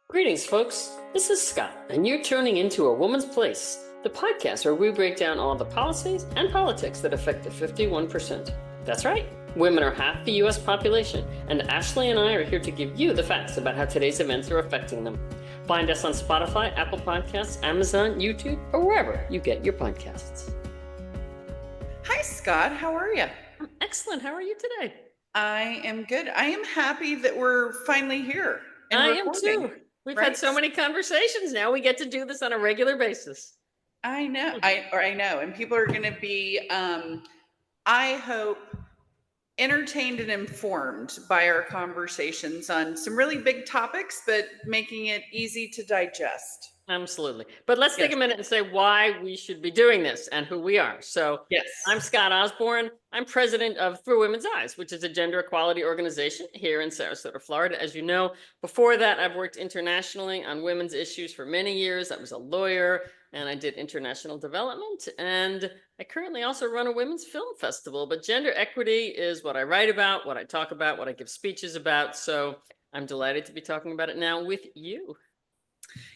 Greetings, folks. This is Scott, and you're tuning into A Woman's Place, the podcast where we break down all the policies and politics that affect the 51%. That's right, women are half the US population, and Ashley and I are here to give you the facts about how today's events are affecting them. Find us on Spotify, Apple Podcasts, Amazon, YouTube, or wherever you get your podcasts. Hi, Scott. How are you? I'm excellent. How are you today? I am good. I am happy that we're finally here and I recording. am too. We've had so many conversations now. We get to do this on a regular basis. I know. I know. And people are going to be, I hope, entertained and informed by our conversations on some really big topics, but making it easy to digest. Absolutely. But let's take a minute and say why we should be doing this and who we are. So I'm Scott Osborne. I'm president of Through Women's Eyes, which is a gender equality organization here in Sarasota, Florida. As you know, before that, I've worked internationally on women's issues for many years. I was a lawyer and I did international development. And I currently also run a women's film festival. But gender equity is what I write about, what I talk about, what I give speeches about. So I'm delighted to be talking about it now with you.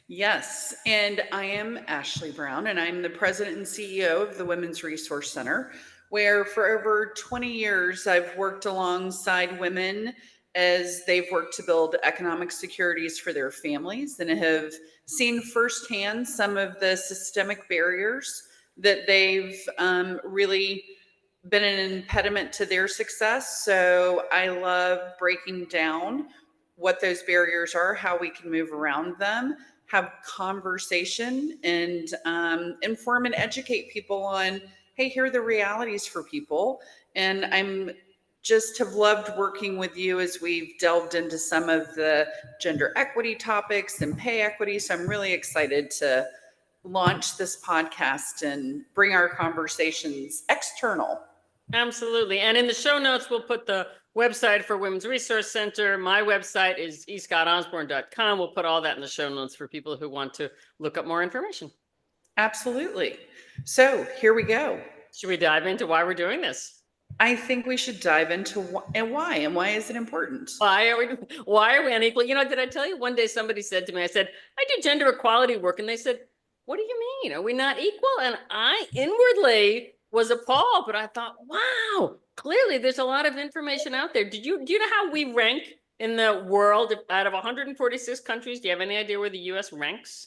Yes, and I am Ashley Brown, and I'm the president and CEO of the Women's Resource Center, where for over 20 years I've worked alongside women as they've worked to build economic securities for their families and have seen firsthand some of the systemic barriers that they've really been an impediment to their success. So I love breaking down what those barriers are, how we can move around them, have conversation, and inform and educate people on, hey, here are the realities for people. And I'm just have loved working with you as we've delved into some of the gender equity topics and pay equity. So I'm really excited to launch this podcast and bring our conversations external. Absolutely. And in the show notes, we'll put the website for Women's Resource Center. My website is escottosborne.com. We'll put all that in the show notes for people who want to look up more information. Absolutely. So here we go. Should we dive into why we're doing this? I think we should dive into why is it important? Why are we unequal? You know, did I tell you one day somebody said to me, I said, I do gender equality work. And they said, what do you mean? Are we not equal? And I inwardly was appalled, but I thought, wow, clearly there's a lot of information out there. Do you know how we rank in the world out of 146 countries? Do you have any idea where the US ranks?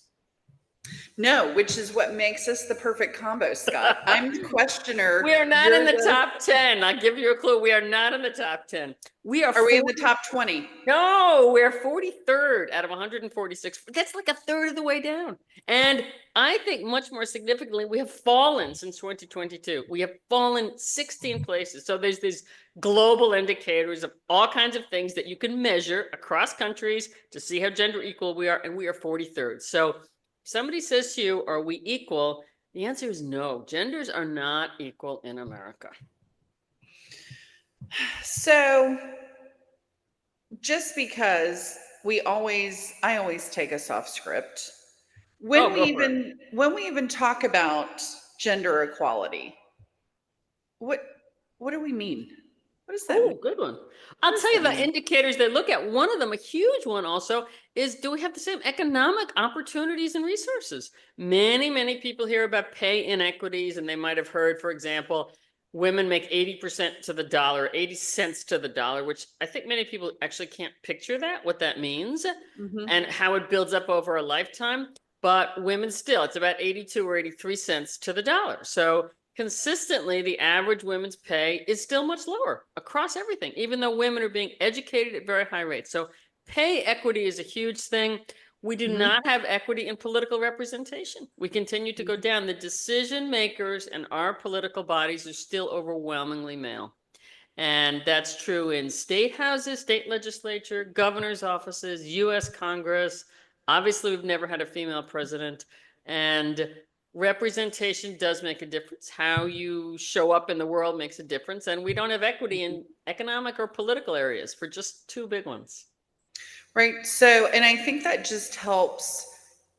No, which is what makes us the perfect combo, Scott. I'm the questioner. We are not in the top 10. I'll give you a clue. We are not in the top 10. Are we in the top 20? No, we're 43rd out of 146. That's like a third of the way down. And I think much more significantly, we have fallen since 2022. We have fallen 16 places. So there's these global indicators of all kinds of things that you can measure across countries to see how gender equal we are. And we are 43rd. So if somebody says to you, are we equal? The answer is no. Genders are not equal in America. So just because I always take us off script. When we even talk about gender equality, what do we mean? What does that mean? Good one. I'll tell you the indicators they look at. One of them, a huge one also, is do we have the same economic opportunities and resources? Many people hear about pay inequities, and they might have heard, for example, women make 80% to the dollar, 80 cents to the dollar, which I think many people actually can't picture what that means, and how it builds up over a lifetime. But women still, it's about 82 or 83 cents to the dollar. So consistently, the average women's pay is still much lower across everything, even though women are being educated at very high rates. So pay equity is a huge thing. We do not have equity in political representation. We continue to go down. The decision makers in our political bodies are still overwhelmingly male. And that's true in state houses, state legislature, governor's offices, US Congress. Obviously, we've never had a female president. And representation does make a difference. How you show up in the world makes a difference. And we don't have equity in economic or political areas for just two big ones. Right. So, and I think that just helps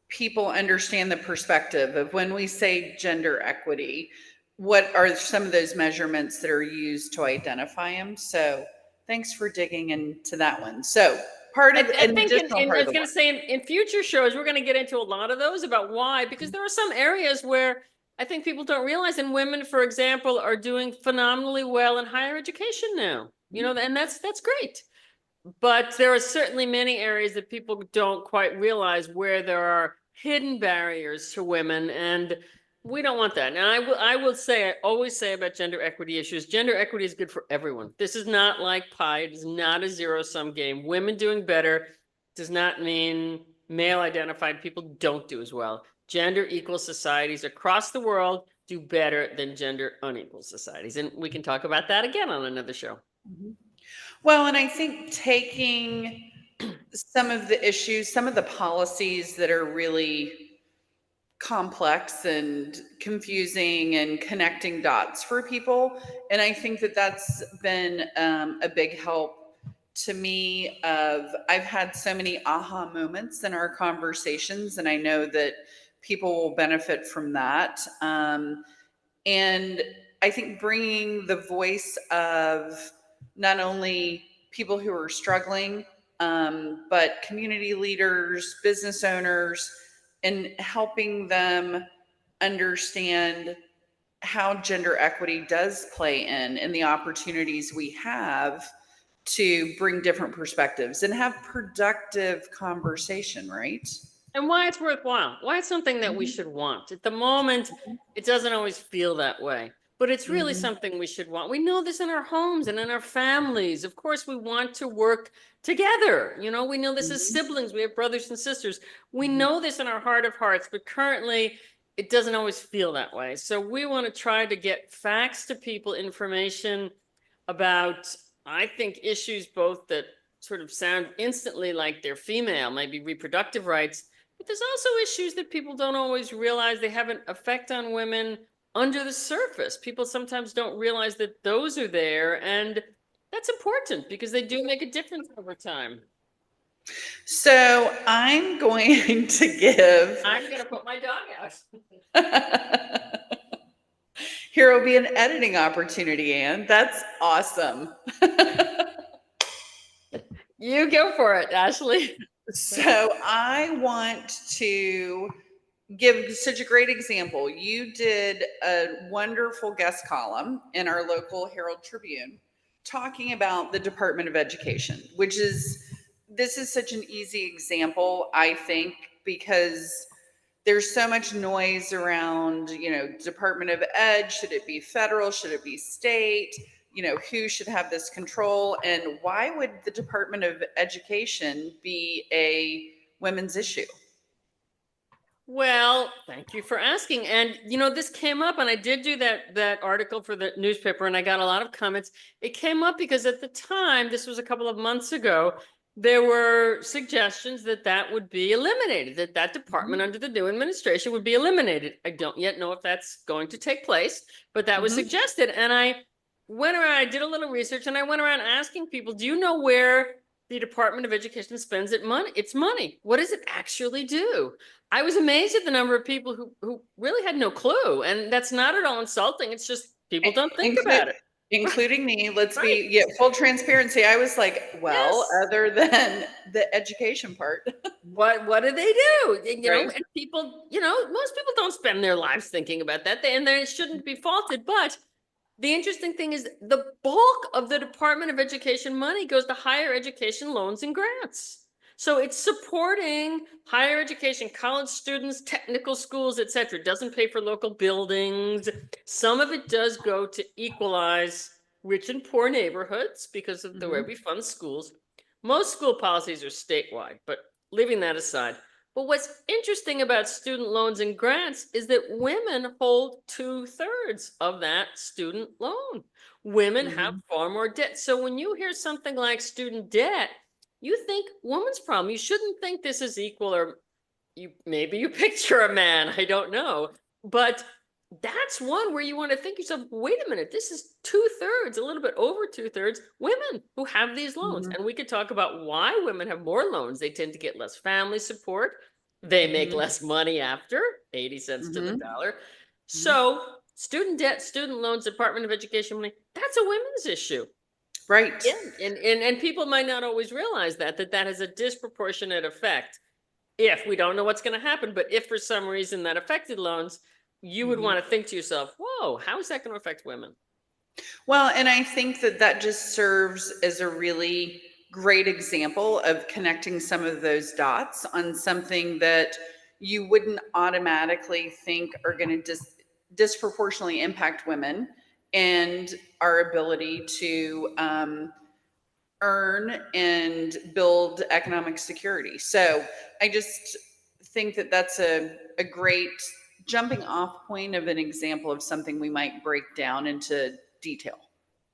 people understand the perspective of when we say gender equity, what are some of those measurements that are used to identify them? So thanks for digging into that one. So part of I an think additional part I of was the going work. to say in future shows, we're going to get into a lot of those about why, because there are some areas where I think people don't realize, and women, for example, are doing phenomenally well in higher education now, and that's great. But there are certainly many areas that people don't quite realize where there are hidden barriers to women, and we don't want that. And I always say about gender equity issues, gender equity is good for everyone. This is not like pie. It is not a zero-sum game. Women doing better does not mean male identified people don't do as well. Gender equal societies across the world do better than gender unequal societies. And we can talk about that again on another show. Well, and I think taking some of the issues, some of the policies that are really complex and confusing and connecting dots for people. And I think that that's been a big help to me of I've had so many aha moments in our conversations, and I know that people will benefit from that. And I think bringing the voice of not only people who are struggling, but community leaders, business owners, and helping them understand how gender equity does play in the opportunities we have to bring different perspectives and have productive conversation, right? And why it's worthwhile, why it's something that we should want. At the moment, it doesn't always feel that way, but it's really something we should want. We know this in our homes and in our families. Of course, we want to work together. We know this as siblings. We have brothers and sisters. We know this in our heart of hearts, but currently it doesn't always feel that way. So we want to try to get facts to people, information about, I think, issues both that sort of sound instantly like they're female, maybe reproductive rights, but there's also issues that people don't always realize they have an effect on women under the surface. People sometimes don't realize that those are there, and that's important because they do make a difference over time. So I'm going to give. I'm going to put my dog out. Here will be an editing opportunity, Anne. That's awesome. You go for it, Ashley. So I want to give such a great example. You did a wonderful guest column in our local Herald Tribune talking about the Department of Education, which is, this is such an easy example, I think, because there's so much noise around, Department of Ed. Should it be federal? Should it be state? Who should have this control? And why would the Department of Education be a women's issue? Well, thank you for asking. And this came up, and I did do that article for the newspaper, and I got a lot of comments. It came up because at the time, this was a couple of months ago, there were suggestions that would be eliminated, that department under the new administration would be eliminated. I don't yet know if that's going to take place, but that was suggested. And I went around, I did a little research, and I went around asking people, do you know where the Department of Education spends its money? What does it actually do? I was amazed at the number of people who really had no clue. And that's not at all insulting. It's just people don't think about it. Including me. Let's be full transparency. I was like, well, Yes. other than the education part. What do they do? Right. And people, most people don't spend their lives thinking about that. And they shouldn't be faulted. But the interesting thing is the bulk of the Department of Education money goes to higher education loans and grants. So it's supporting higher education, college students, technical schools, etc. It doesn't pay for local buildings. Some of it does go to equalize rich and poor neighborhoods because of the way we fund schools. Most school policies are statewide, but leaving that aside. But what's interesting about student loans and grants is that women hold 2/3 of that student loan. Women have far more debt. So when you hear something like student debt, you think woman's problem. You shouldn't think this is equal, or maybe you picture a man, I don't know. But that's one where you want to think yourself, wait a minute, this is 2/3, a little bit over 2/3 women who have these loans. And we could talk about why women have more loans. They tend to get less family support. They make less money after, 80 cents to the dollar. So student debt, student loans, Department of Education money, that's a women's issue. Right. Yeah, and people might not always realize that has a disproportionate effect if we don't know what's going to happen. But if for some reason that affected loans, you would Mhm. want to think to yourself, whoa, how is that going to affect women? Well, and I think that that just serves as a really great example of connecting some of those dots on something that you wouldn't automatically think are going to disproportionately impact women and our ability to earn and build economic security. So I just think that that's a great jumping off point of an example of something we might break down into detail.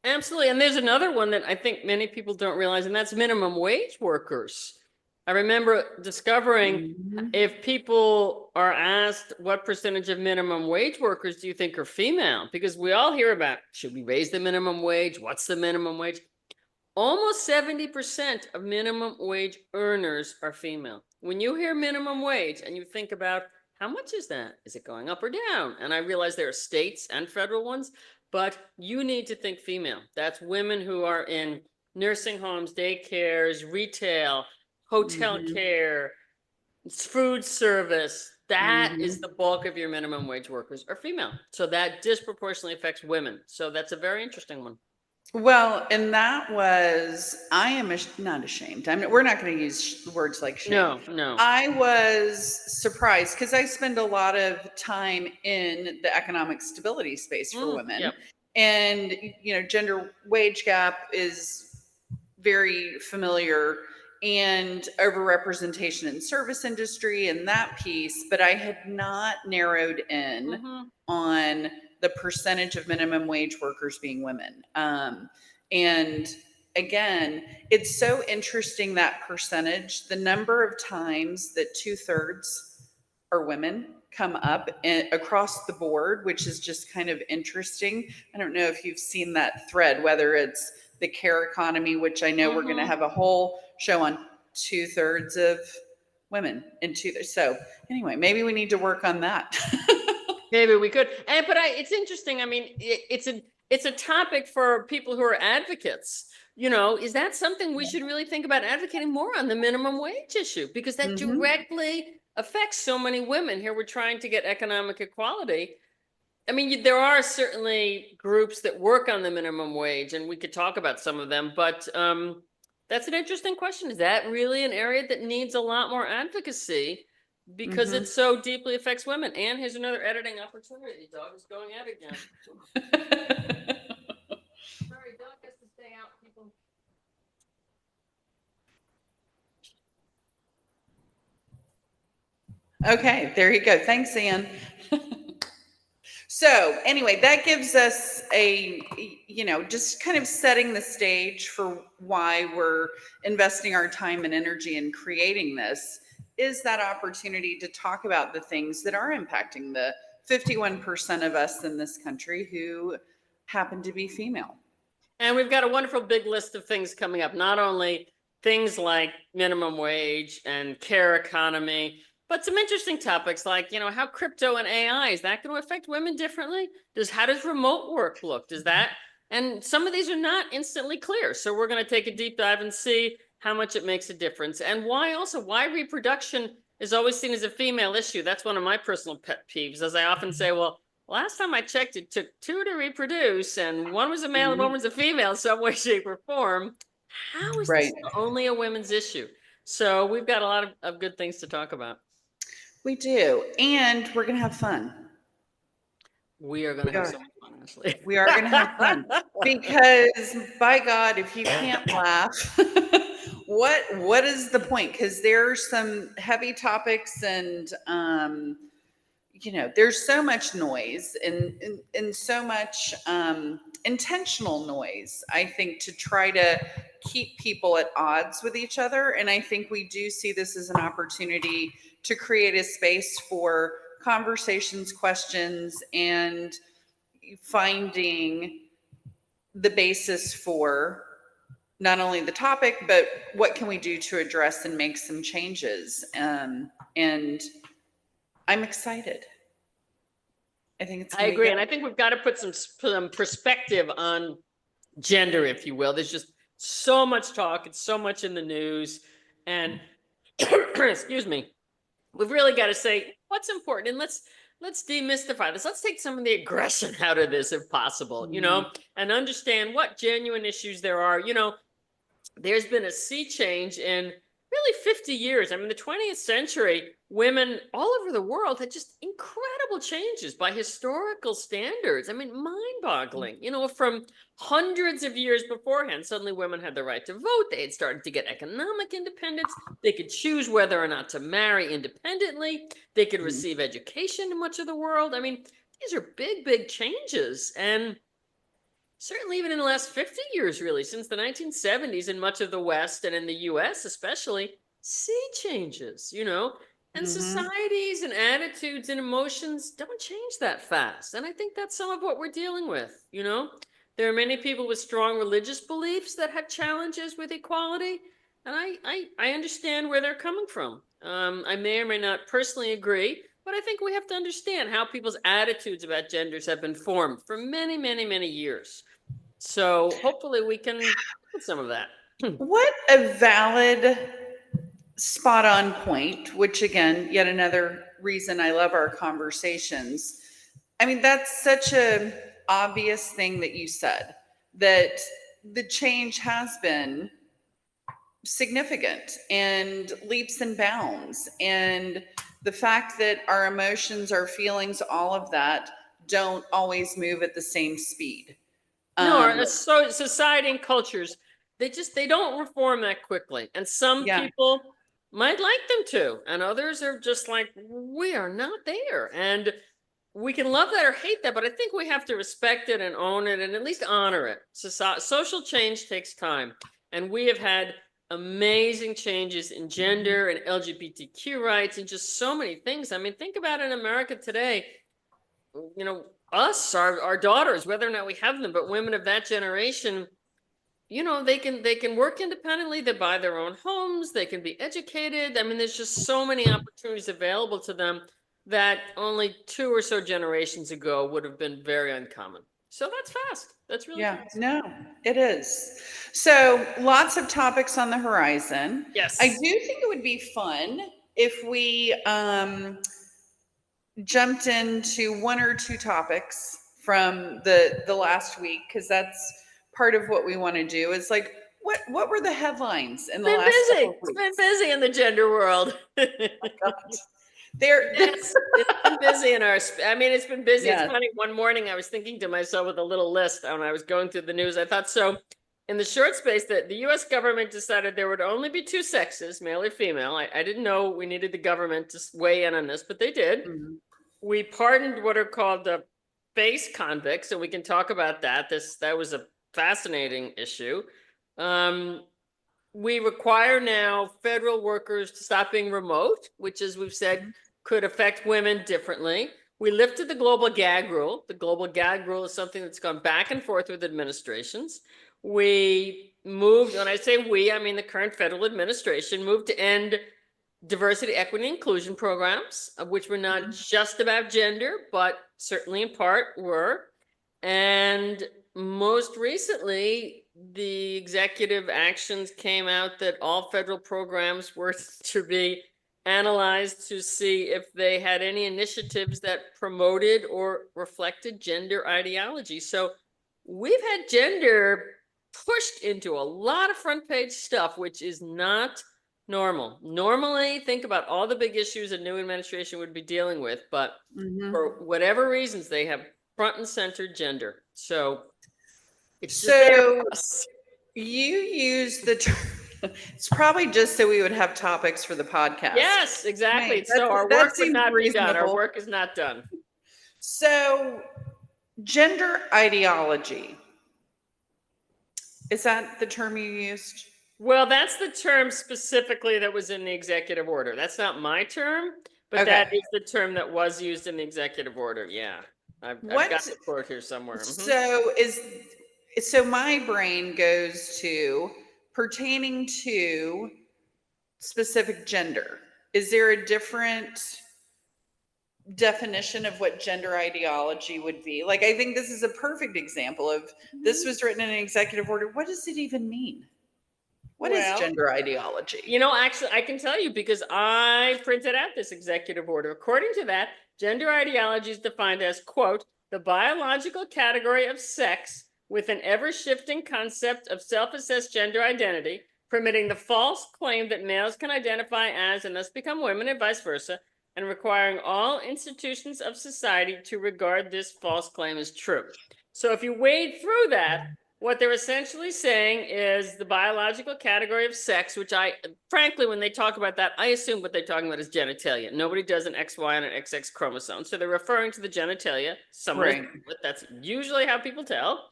Absolutely. And there's another one that I think many people don't realize, and that's minimum wage workers. I remember discovering Mhm. if people are asked what percentage of minimum wage workers do you think are female? Because we all hear about, should we raise the minimum wage? What's the minimum wage? Almost 70% of minimum wage earners are female. When you hear minimum wage and you think about how much is that? Is it going up or down? And I realize there are states and federal ones, but you need to think female. That's women who are in nursing homes, daycares, retail, hotel Mhm. care, food service. That is Mhm. the bulk of your minimum wage workers are female. So that disproportionately affects women. So that's a very interesting one. Well, and that was, I am not ashamed. We're not going to use words like shame. No, no. I was surprised because I spend a lot of time in the economic stability space for women. Yep. And, gender wage gap is very familiar and overrepresentation in service industry and that piece, but I had not narrowed in Hmm. on the percentage of minimum wage workers being women. And again, it's so interesting that percentage, the number of times that 2/3 are women come up across the board, which is just kind of interesting. I don't know if you've seen that thread, whether it's the care economy, which I know we're going to Hmm. have a whole show on 2/3 of women in two. So anyway, maybe we need to work on that. Maybe we could. And but it's interesting. I mean, it's a topic for people who are advocates. Is that something we should really think about advocating more on, the minimum wage issue? Because that Hmm. directly affects so many women. Here we're trying to get economic equality. I mean, there are certainly groups that work on the minimum wage, and we could talk about some of them, but that's an interesting question. Is that really an area that needs a lot more advocacy because it Hmm. so deeply affects women? And here's another editing opportunity. Dog is going out again. Sorry, dog has to stay out, people. Okay, there you go. Thanks, Ann. So anyway, that gives us just kind of setting the stage for why we're investing our time and energy in creating this is that opportunity to talk about the things that are impacting the 51% of us in this country who happen to be female. And we've got a wonderful big list of things coming up, not only things like minimum wage and care economy, but some interesting topics like, how crypto and AI, is that going to affect women differently? How does remote work look? And some of these are not instantly clear. So we're going to take a deep dive and see how much it makes a difference, and why reproduction is always seen as a female issue. That's one of my personal pet peeves, as I often say, well, last time I checked, it took two to reproduce, and one was a male and one Mhm. was a female, some way, shape, or form. How is Right. this only a women's issue? So we've got a lot of good things to talk about. We do. And we're going to have fun. We are going to We have are. so much fun, Ashley. We are going to have fun because by God, if you can't laugh, what is the point? Because there are some heavy topics and there's so much noise and so much intentional noise, I think, to try to keep people at odds with each other. And I think we do see this as an opportunity to create a space for conversations, questions, and finding the basis for not only the topic, but what can we do to address and make some changes. And I'm excited. I think it's I going to be agree. And good. I think we've got to put some perspective on gender, if you will. There's just so much talk. It's so much in the news. And excuse me, we've really got to say what's important. And let's demystify this. Let's take some of the aggression out of this if possible, and understand what genuine issues there are. There's been a sea change in really 50 years. I mean, the 20th century, women all over the world had just incredible changes by historical standards. I mean, mind-boggling. From hundreds of years beforehand, suddenly women had the right to vote. They had started to get economic independence. They could choose whether or not to marry independently. They could receive education in much of the world. I mean, these are big, big changes. And certainly even in the last 50 years, really, since the 1970s in much of the West and in the US especially, sea changes, and societies and attitudes and emotions don't change that fast. And I think that's some of what we're dealing with, There are many people with strong religious beliefs that have challenges with equality. And I understand where they're coming from. I may or may not personally agree, but I think we have to understand how people's attitudes about genders have been formed for many, many, many years. So hopefully we can put some of that. What a valid, spot on point, which again, yet another reason I love our conversations. I mean, that's such a obvious thing that you said, that the change has been significant and leaps and bounds. And the fact that our emotions, our feelings, all of that don't always move at the same speed. No, so society and cultures, they don't reform that quickly. And some Yeah. people might like them to, and others are just like, we are not there. And we can love that or hate that, but I think we have to respect it and own it and at least honor it. Social change takes time. And we have had amazing changes in gender and LGBTQ rights and just so many things. I mean, think about in America today, us, our daughters, whether or not we have them, but women of that generation, they can work independently, they buy their own homes, they can be educated. I mean, there's just so many opportunities available to them that only 2 or so generations ago would have been very uncommon. So that's fast. That's really fast. No, it is. So lots of topics on the horizon. Yes. I do think it would be fun if we jumped into one or two topics from the last week, because that's part of what we want to do is like what were the headlines in the last couple of weeks? It's been busy in the gender world. Oh God. It's been busy in our, it's been busy. Yeah. It's funny. One morning I was thinking to myself with a little list when I was going through the news, I thought, so in the short space that the US government decided there would only be 2 sexes, male or female. I didn't know we needed the government to weigh in on this, but they did. We pardoned what are called the base convicts, and we can talk about that. That was a fascinating issue. We require now federal workers to stop being remote, which, as we've said, could affect women differently. We lifted the global gag rule. The global gag rule is something that's gone back and forth with administrations. We moved, when I say we, I mean the current federal administration moved to end diversity, equity, and inclusion programs, which were not just about gender, but certainly in part were. And most recently, the executive actions came out that all federal programs were to be analyzed to see if they had any initiatives that promoted or reflected gender ideology. So we've had gender pushed into a lot of front page stuff, which is not normal. Normally, think about all the big issues a new administration would be dealing with, but for whatever reasons, they have front and center gender. So it's just there for us. You use the term, it's probably just so we would have topics for the podcast. Yes, exactly. Right. So our work would not be done. Our work is not done. So gender ideology, is that the term you used? Well, that's the term specifically that was in the executive order. That's not my term, but that is the term that was used in the executive order. Yeah. I've got the quote here somewhere. So my brain goes to pertaining to specific gender. Is there a different definition of what gender ideology would be. Like, I think this is a perfect example of this was written in an executive order. What does it even mean? What is Well, gender ideology? you know, actually, I can tell you because I printed out this executive order. According to that, gender ideology is defined as, quote, the biological category of sex with an ever-shifting concept of self-assessed gender identity, permitting the false claim that males can identify as and thus become women and vice versa, and requiring all institutions of society to regard this false claim as true. So if you wade through that, what they're essentially saying is the biological category of sex, which I, frankly, when they talk about that, I assume what they're talking about is genitalia. Nobody does an XY and an XX chromosome. So they're referring to the genitalia. Right. That's usually how people tell.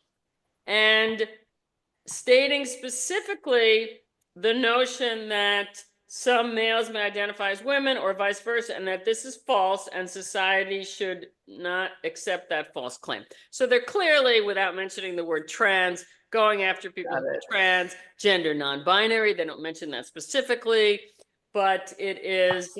And stating specifically the notion that some males may identify as women or vice versa, and that this is false and society should not accept that false claim. So they're clearly, without mentioning the word trans, going after people who are trans, gender non-binary. They don't mention that specifically, but it is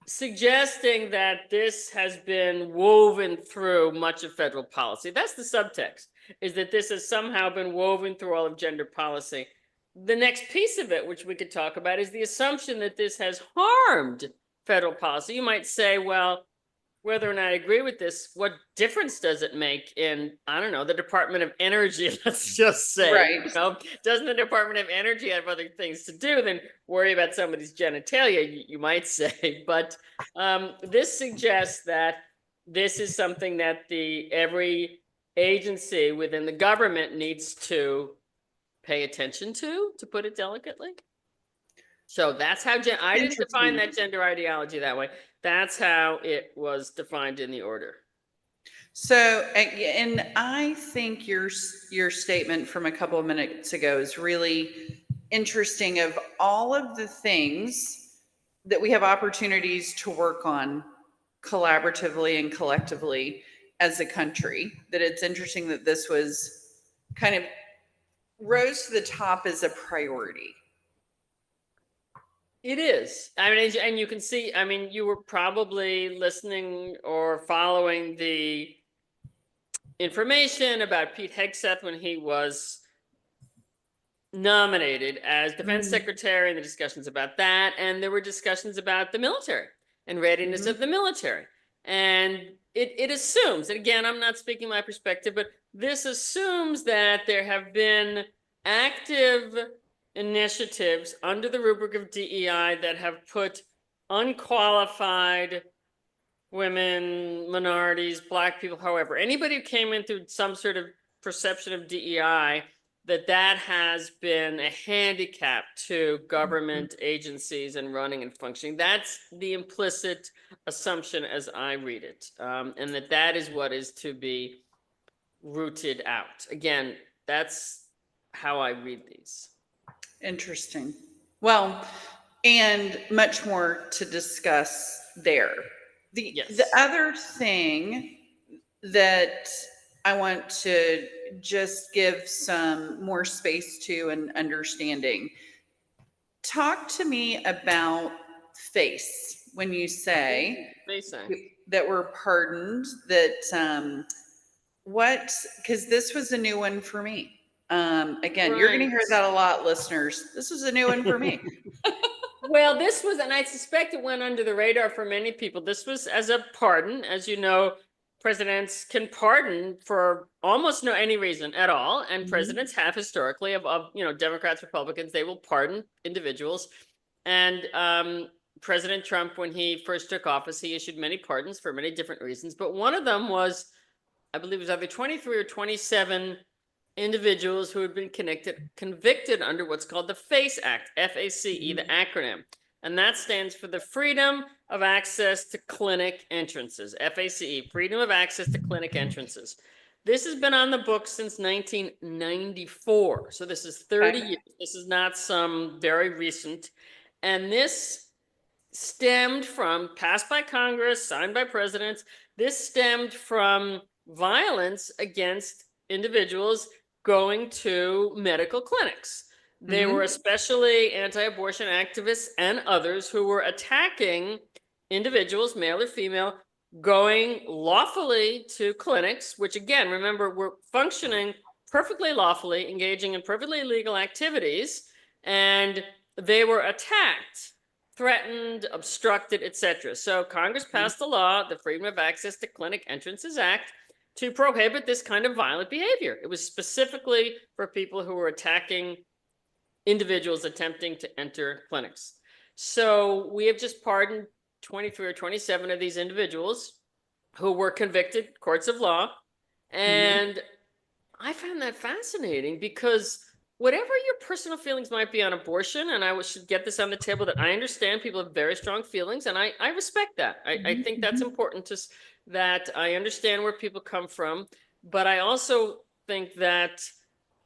suggesting that this has been woven through much of federal policy. That's the subtext, is that this has somehow been woven through all of gender policy. The next piece of it, which we could talk about, is the assumption that this has harmed federal policy. You might say, well, whether or not I agree with this, what difference does it make in, I don't know, the Department of Energy, let's just say, Right. you know, doesn't the Department of Energy have other things to do than worry about somebody's genitalia, you might say. But this suggests that this is something that every agency within the government needs to pay attention to put it delicately. So that's how I didn't define that gender ideology that way. That's how it was defined in the order. So, and I think your statement from a couple of minutes ago is really interesting. Of all of the things that we have opportunities to work on collaboratively and collectively as a country, that it's interesting that this was kind of rose to the top as a priority. It is. I mean, and you can see, I mean, you were probably listening or following the information about Pete Hegseth when he was nominated as defense secretary, and the discussions about that. And there were discussions about the military and readiness of the military. And it assumes, and again, I'm not speaking my perspective, but this assumes that there have been active initiatives under the rubric of DEI that have put unqualified women, minorities, Black people, however, anybody who came in through some sort of perception of DEI, that has been a handicap to government agencies and running and functioning. That's the implicit assumption as I read it, and that is what is to be rooted out. Again, that's how I read these. Interesting. Well, and much more to discuss there. The other thing that I want to just give some more space to and understanding. Talk to me about face when you say that we're pardoned, that what, because this was a new one for me. Again, you're going to hear that a lot, listeners. This was a new one for me. Well, this was, and I suspect it went under the radar for many people. This was as a pardon. As you know, presidents can pardon for almost any reason at all. And presidents have historically, of Democrats, Republicans, they will pardon individuals. And President Trump, when he first took office, he issued many pardons for many different reasons. But one of them was, I believe it was either 23 or 27 individuals who had been convicted under what's called the FACE Act, FACE, the acronym. And that stands for the Freedom of Access to Clinic Entrances, FACE, Freedom of Access to Clinic Entrances. This has been on the books since 1994. So this is 30 years. This is not some very recent. And this stemmed from, passed by Congress, signed by presidents, this stemmed from violence against individuals going to medical clinics. There were especially anti-abortion activists and others who were attacking individuals, male or female, going lawfully to clinics, which again, remember, we're functioning perfectly lawfully, engaging in perfectly legal activities, and they were attacked, threatened, obstructed, etc. So Congress passed a law, the Freedom of Access to Clinic Entrances Act, to prohibit this kind of violent behavior. It was specifically for people who were attacking individuals attempting to enter clinics. So we have just pardoned 23 or 27 of these individuals who were convicted, courts of law. And I found that fascinating because whatever your personal feelings might be on abortion, and I should get this on the table, that I understand people have very strong feelings, and I respect that. I think that's important, to that I understand where people come from, but I also think that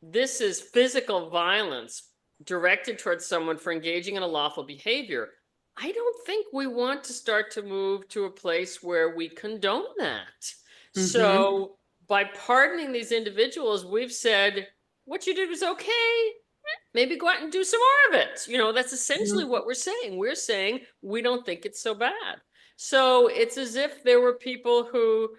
this is physical violence directed towards someone for engaging in a lawful behavior. I don't think we want to start to move to a place where we condone that. So by pardoning these individuals, we've said, what you did was okay. Maybe go out and do some more of it. You know, that's essentially what we're saying. We're saying we don't think it's so bad. So it's as if there were people who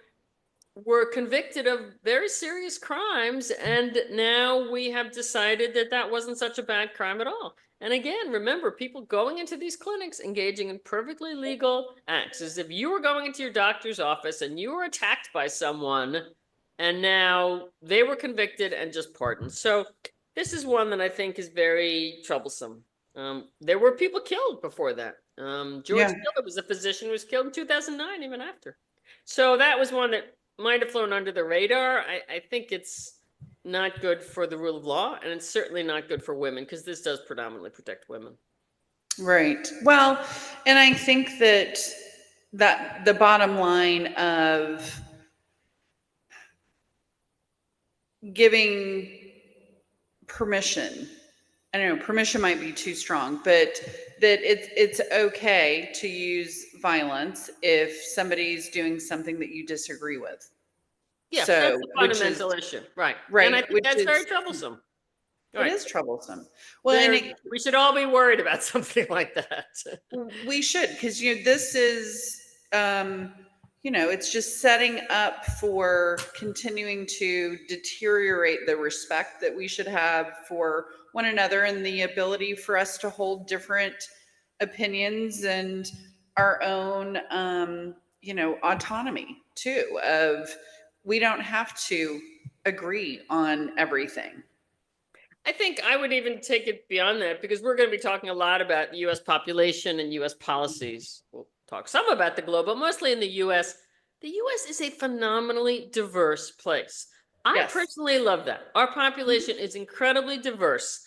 were convicted of very serious crimes, and now we have decided that that wasn't such a bad crime at all. And again, remember, people going into these clinics engaging in perfectly legal acts, as if you were going into your doctor's office and you were attacked by someone, and now they were convicted and just pardoned. So this is one that I think is very troublesome. There were people killed before that. George Miller was a physician who was killed in 2009, even after. So that was one that might have flown under the radar. I think it's not good for the rule of law, and it's certainly not good for women, because this does predominantly protect women. Right. Well, and I think that the bottom line of giving permission, I don't know, permission might be too strong, but that it's okay to use violence if somebody's doing something that you disagree with. Yes, So, that's the fundamental issue. Right. Right. And I think that's very troublesome. It is troublesome. Well, and we should all be worried about something like that. We should, because this is it's just setting up for continuing to deteriorate the respect that we should have for one another, and the ability for us to hold different opinions and our own autonomy too, of we don't have to agree on everything. I think I would even take it beyond that, because we're going to be talking a lot about the U.S. population and U.S. policies. We'll talk some about the globe, but mostly in the U.S. The U.S. is a phenomenally diverse place. I personally love that. Our population is incredibly diverse.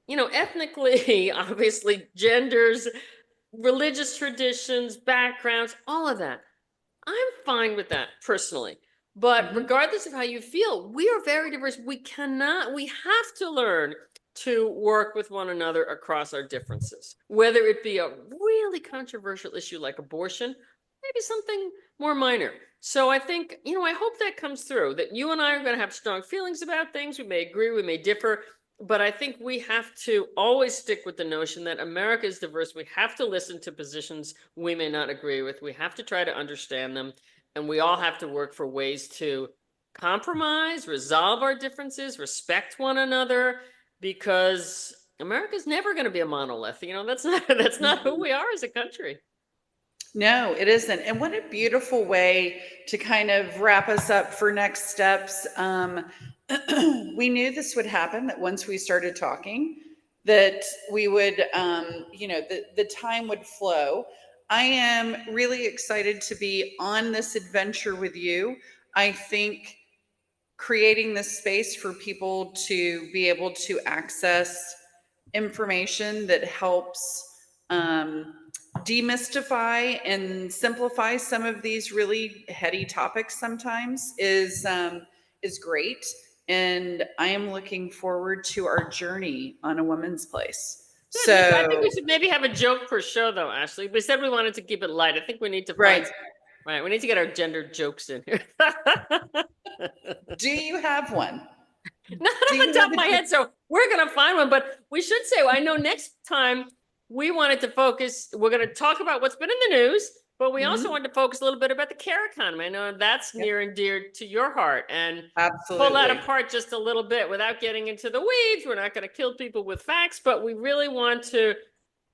Ethnically, obviously, genders, religious traditions, backgrounds, all of that. I'm fine with that personally. But regardless of how you feel, we are very diverse. We have to learn to work with one another across our differences, whether it be a really controversial issue like abortion, maybe something more minor. So I think, I hope that comes through, that you and I are going to have strong feelings about things. We may agree, we may differ, but I think we have to always stick with the notion that America is diverse. We have to listen to positions we may not agree with. We have to try to understand them. And we all have to work for ways to compromise, resolve our differences, respect one another, because America's never going to be a monolith. That's not who we are as a country. No, it isn't. And what a beautiful way to kind of wrap us up for next steps. We knew this would happen, that once we started talking, that we would, the time would flow. I am really excited to be on this adventure with you. I think creating this space for people to be able to access information that helps demystify and simplify some of these really heady topics sometimes is great. And I am looking forward to our journey on A Woman's Place. So I think we should maybe have a joke per show, though, Ashley. We said we wanted to keep it light. I think we need to find right. We need to get our gender jokes in here. Do you have one? Not off the top of my head, so we're going to find one. But we should say, I know next time we wanted to focus, we're going to talk about what's been in the news, But we also Mhm. wanted to focus a little bit about the care economy. I know that's Yep. near and dear to your heart, and pull that Absolutely. apart just a little bit without getting into the weeds. We're not going to kill people with facts, but we really want to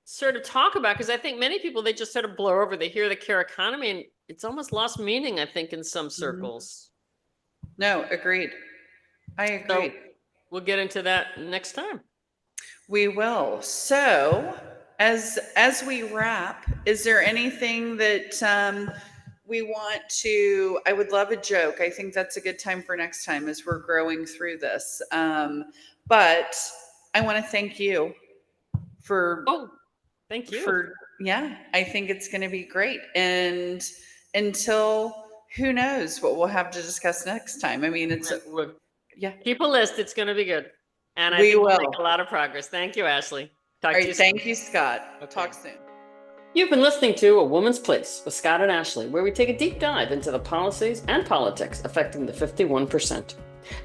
sort of talk about, because I think many people, they just sort of blow over. They hear the care economy and it's almost lost meaning, I think, in some Mhm. circles. No, agreed. I So agree. we'll get into that next time. We will. So, as we wrap, is there anything that we want to? I would love a joke. I think that's a good time for next time as we're growing through this. But I want to thank you for Oh, thank you. yeah. I think it's going to be great. And until who knows what we'll have to discuss next time. I mean, it's We'll yeah. keep a list. It's going to be good. And I We think we'll will. make a lot of progress. Thank you, Ashley. All Talk to you right. soon. Thank you, Scott. Okay. Talk soon. You've been listening to A Woman's Place with Scott and Ashley, where we take a deep dive into the policies and politics affecting the 51%.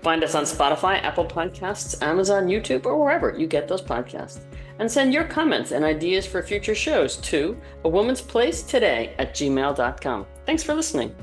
Find us on Spotify, Apple Podcasts, Amazon, YouTube, or wherever you get those podcasts. And send your comments and ideas for future shows to a woman's place today at gmail.com. Thanks for listening.